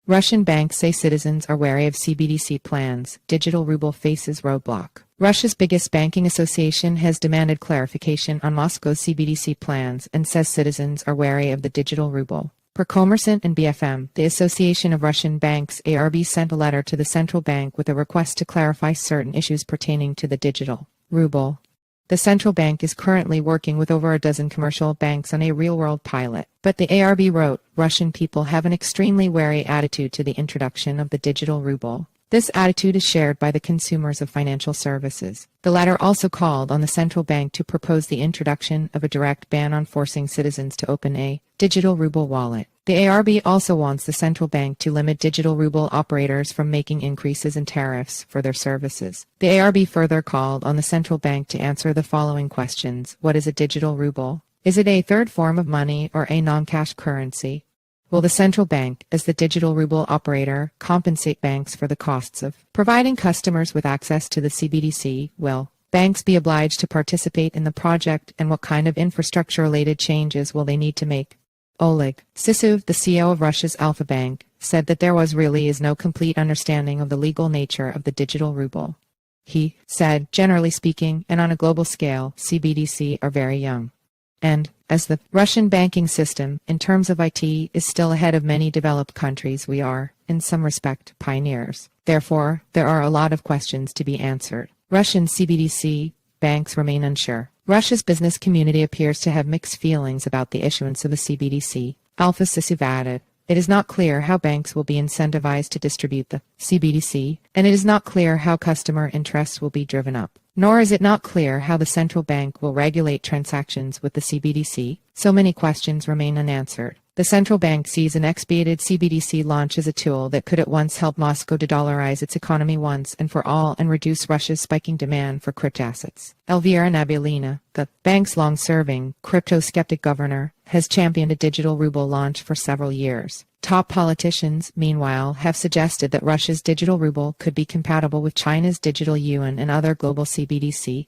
Russian banks say citizens are wary of CBDC plans. Digital ruble faces roadblock. Russia's biggest banking association has demanded clarification on Moscow's CBDC plans and says citizens are wary of the digital ruble. Per Komersant and BFM, the Association of Russian Banks (ARB) sent a letter to the central bank with a request to clarify certain issues pertaining to the digital ruble. The central bank is currently working with over a dozen commercial banks on a real-world pilot. But the ARB wrote, Russian people have an extremely wary attitude to the introduction of the digital ruble. This attitude is shared by the consumers of financial services. The letter also called on the central bank to propose the introduction of a direct ban on forcing citizens to open a digital ruble wallet. The ARB also wants the central bank to limit digital ruble operators from making increases in tariffs for their services. The ARB further called on the central bank to answer the following questions. What is a digital ruble? Is it a third form of money or a non-cash currency? Will the central bank, as the digital ruble operator, compensate banks for the costs of providing customers with access to the CBDC? Will banks be obliged to participate in the project, and what kind of infrastructure-related changes will they need to make? Oleg Sisov, the CEO of Russia's Alpha Bank, said that there really is no complete understanding of the legal nature of the digital ruble. He said, generally speaking, and on a global scale, CBDC are very young. And, as the Russian banking system, in terms of IT, is still ahead of many developed countries, we are, in some respect, pioneers. Therefore, there are a lot of questions to be answered. Russian CBDC banks remain unsure. Russia's business community appears to have mixed feelings about the issuance of a CBDC. Alpha Sisov added, it is not clear how banks will be incentivized to distribute the CBDC, and it is not clear how customer interests will be driven up. Nor is it not clear how the central bank will regulate transactions with the CBDC. So many questions remain unanswered. The central bank sees an expedited CBDC launch as a tool that could at once help Moscow de-dollarize its economy once and for all and reduce Russia's spiking demand for crypto assets. Elvira Nabiullina, the bank's long-serving, crypto-skeptic governor, has championed a digital ruble launch for several years. Top politicians, meanwhile, have suggested that Russia's digital ruble could be compatible with China's digital yuan and other global CBDC